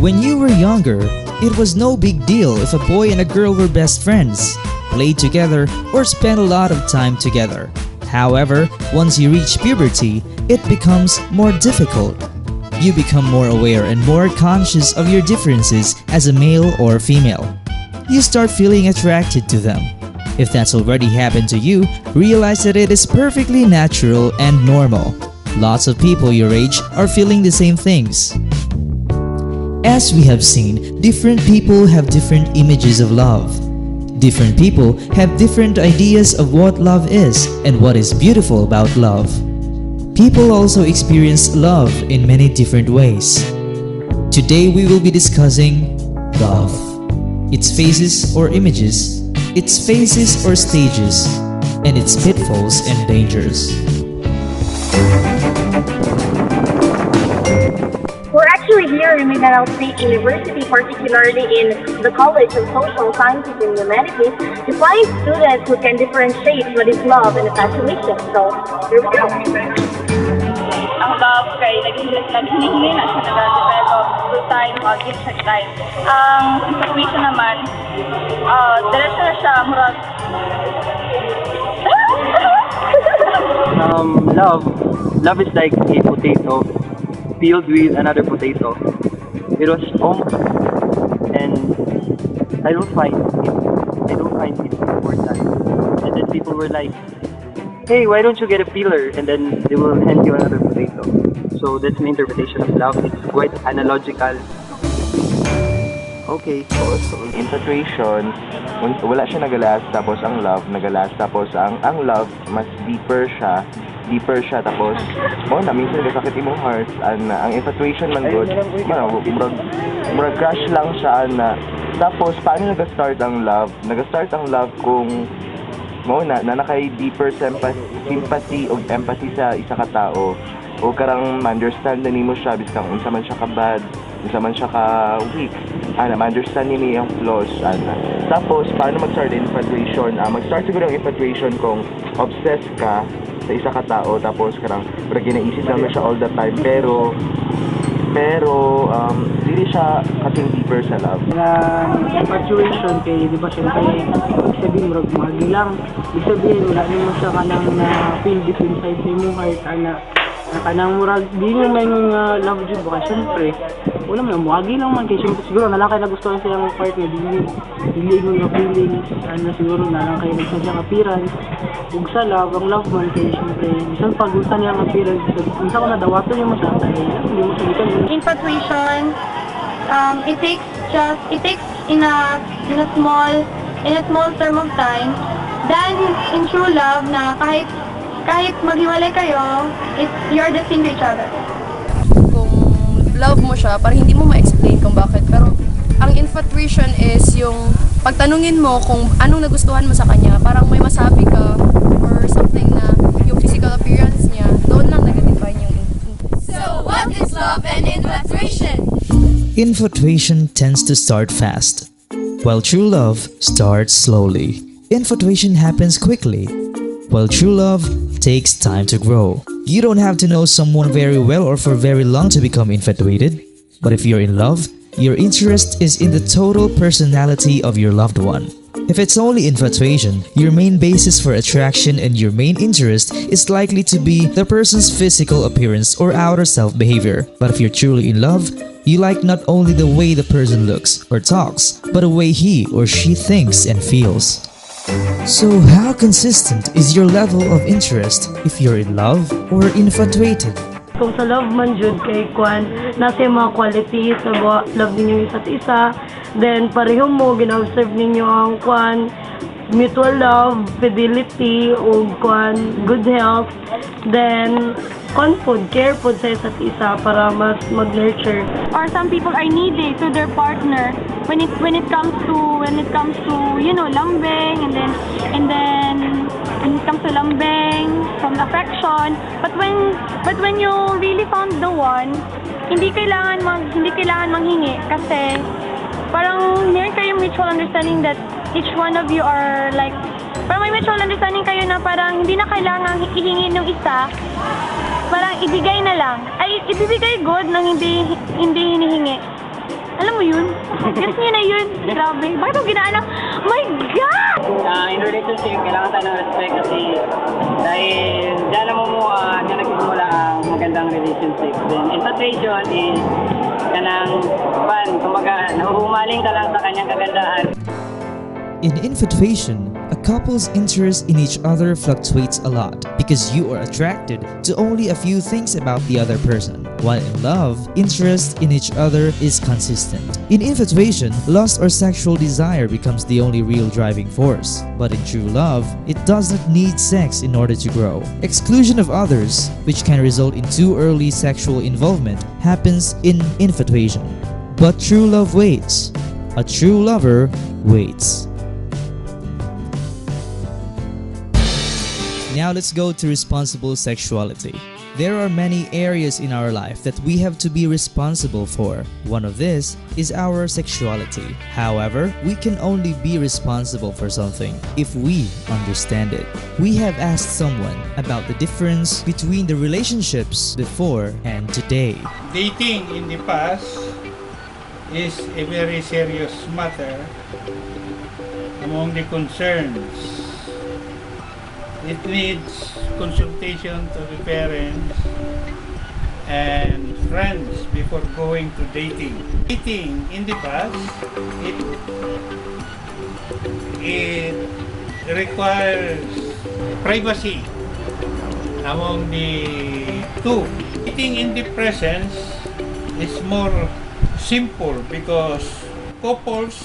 When you were younger, it was no big deal if a boy and a girl were best friends, played together, or spent a lot of time together. However, once you reach puberty, it becomes more difficult. You become more aware and more conscious of your differences as a male or female. You start feeling attracted to them. If that's already happened to you, realize that it is perfectly natural and normal. Lots of people your age are feeling the same things. As we have seen, different people have different images of love. Different people have different ideas of what love is and what is beautiful about love. People also experience love in many different ways. Today we will be discussing love, its phases or images, its phases or stages, and its pitfalls and dangers. We're actually here in Mindanao State University, particularly in the College of Social Sciences and Humanities, to find students who can differentiate what is love and infatuation. So, here we go. Ang love kay naghihingi na siya nag-develop through time, give siya time. Ang infatuation naman, diretso na siya, murag. Love is like a potato filled with another potato. It was almost, and I don't find it important. And then people were like, hey, why don't you get a peeler? And then they will hand you another potato. So that's my interpretation of love. It's quite analogical. Okay, so infiltration, wala siya nagalas, tapos ang love nagalas, tapos ang love mas deeper siya, tapos minsan nagkasakit imong heart, ang infatuation man good, murag crush lang siya, tapos paano nag-start ang love? Nag-start ang love kung na nakay deeper sympathy o empathy sa isa ka tao, o karang ma-understand na nimo siya biskang unsa man siya ka bad, unsa man siya ka weak, ma-understand niya yung flaws, tapos paano mag-start ang infatuation? Mag-start siguro ang infatuation kung obsessed ka sa isa ka tao, tapos karang ginaisip naman siya all the time, pero hindi siya kasing deeper sa love. Infatuation kay di ba syempre ibig sabihin murag mahagi lang, ibig sabihin wala nimo siya kanang na feel deep inside sa imong heart kanang murag di mo may love jud ba syempre wala man mahagi lang man kay syempre siguro nalang kay nagustuhan siya ang part nga dili mo nga feelings siguro nalang kay nagsa siya appearance ug sa love ang love man kay syempre bisan pag gusto niya ang appearance unsa ko na dawaton niya mo siya hindi mo siya gikan. Infatuation, it takes in a small term of time. Then in true love na kahit maghiwalay kayo, you're destined to each other. Kung love mo siya, parang hindi mo ma-explain kung bakit. Pero ang infatuation is yung pagtanungin mo kung anong nagustuhan mo sa kanya, parang may masabi ka or something na yung physical appearance niya, doon lang nag-define yung interest. So what is love and infatuation? Infatuation tends to start fast, while true love starts slowly. Infatuation happens quickly, while true love takes time to grow. You don't have to know someone very well or for very long to become infatuated, but if you're in love, your interest is in the total personality of your loved one. If it's only infatuation, your main basis for attraction and your main interest is likely to be the person's physical appearance or outer self behavior. But if you're truly in love, you like not only the way the person looks or talks, but the way he or she thinks and feels. So how consistent is your level of interest if you're in love or infatuated? Kung sa love man jud kay kwan nasa mga qualities sa love ninyo isa't isa, then pareho mo gina-observe ninyo ang kwan mutual love, fidelity ug kwan good health, then care pod sa isa't isa para mas mag-nurture. Or some people are needy to their partner when it comes to lambing and then when it comes to lambing from affection, but when you really found the one, hindi kailangan manghingi kasi parang meron kayong mutual understanding that each one of you are like, parang may mutual understanding kayo na parang hindi na kailangan hihingi ng isa, parang ibigay na lang. Ay, ibibigay good nang hindi hinihingi. Alam mo yun? Gets niyo na yun. Grabe. Bakit ako ginaanak? My God! In relationship, kailangan tayo ng respect kasi dahil dyan nagsimula ang magandang relationship. Then, infatuation is kanang kumbaga, nahuhumaling ka lang sa kanyang kagandahan. In infatuation, a couple's interest in each other fluctuates a lot because you are attracted to only a few things about the other person. While in love, interest in each other is consistent. In infatuation, lust or sexual desire becomes the only real driving force. But in true love, it does not need sex in order to grow. Exclusion of others, which can result in too early sexual involvement, happens in infatuation. But true love waits. A true lover waits. Now let's go to responsible sexuality. There are many areas in our life that we have to be responsible for. One of this is our sexuality. However, we can only be responsible for something if we understand it. We have asked someone about the difference between the relationships before and today. Dating in the past is a very serious matter among the concerns. It needs consultation to the parents and friends before going to dating. Dating in the past, it requires privacy among the two. Dating in the presence is more simple because couples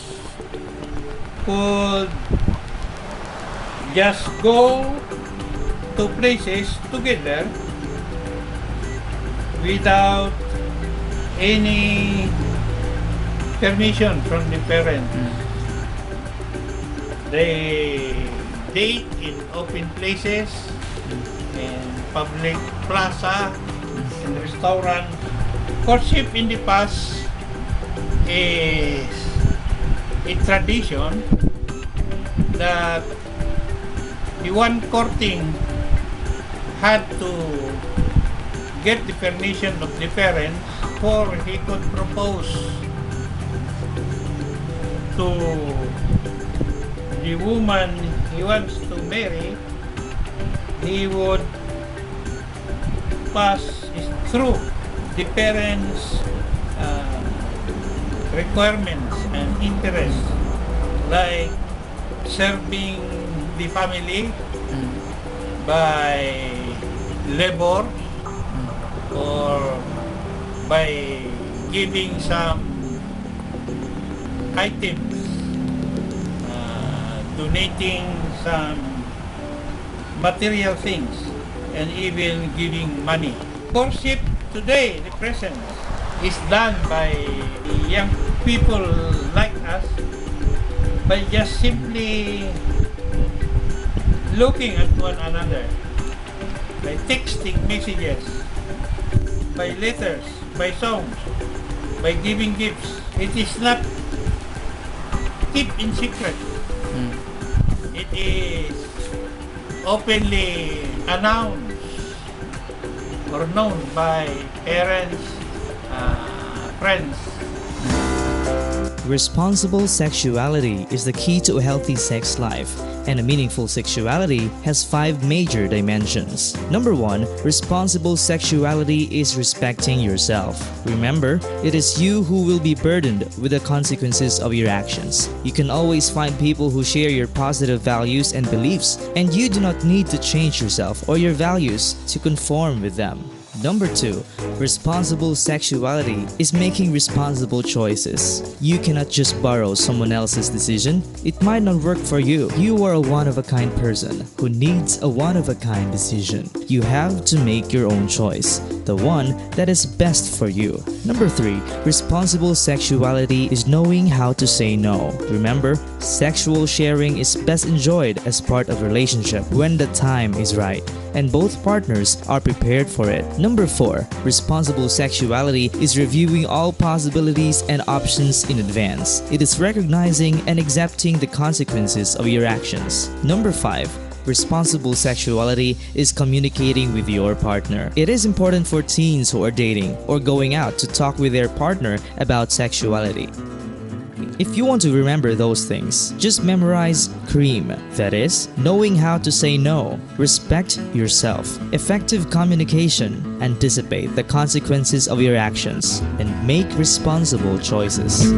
could just go to places together without any permission from the parents. They date in open places, in public plaza, in restaurants. Courtship in the past is a tradition that the one courting had to get the permission of the parents before he could propose to the woman he wants to marry. He would pass through the parents' requirements and interests, like serving the family by labor or by giving some items, donating some material things, and even giving money. Courtship today, the present, is done by young people like us by just simply looking at one another, by texting messages, by letters, by songs, by giving gifts. It is not kept in secret. It is openly announced or known by parents, friends. Responsible sexuality is the key to a healthy sex life, and a meaningful sexuality has 5 major dimensions. Number 1, responsible sexuality is respecting yourself. Remember, it is you who will be burdened with the consequences of your actions. You can always find people who share your positive values and beliefs, and you do not need to change yourself or your values to conform with them. Number 2, responsible sexuality is making responsible choices. You cannot just borrow someone else's decision. It might not work for you. You are a one-of-a-kind person who needs a one-of-a-kind decision. You have to make your own choice, the one that is best for you. Number 3, responsible sexuality is knowing how to say no. Remember, sexual sharing is best enjoyed as part of a relationship when the time is right and both partners are prepared for it. Number 4, responsible sexuality is reviewing all possibilities and options in advance. It is recognizing and accepting the consequences of your actions. Number 5, Responsible sexuality is communicating with your partner. It is important for teens who are dating or going out to talk with their partner about sexuality. If you want to remember those things, just memorize CREAM. That is, knowing how to say no, respect yourself, effective communication, anticipate the consequences of your actions, and make responsible choices.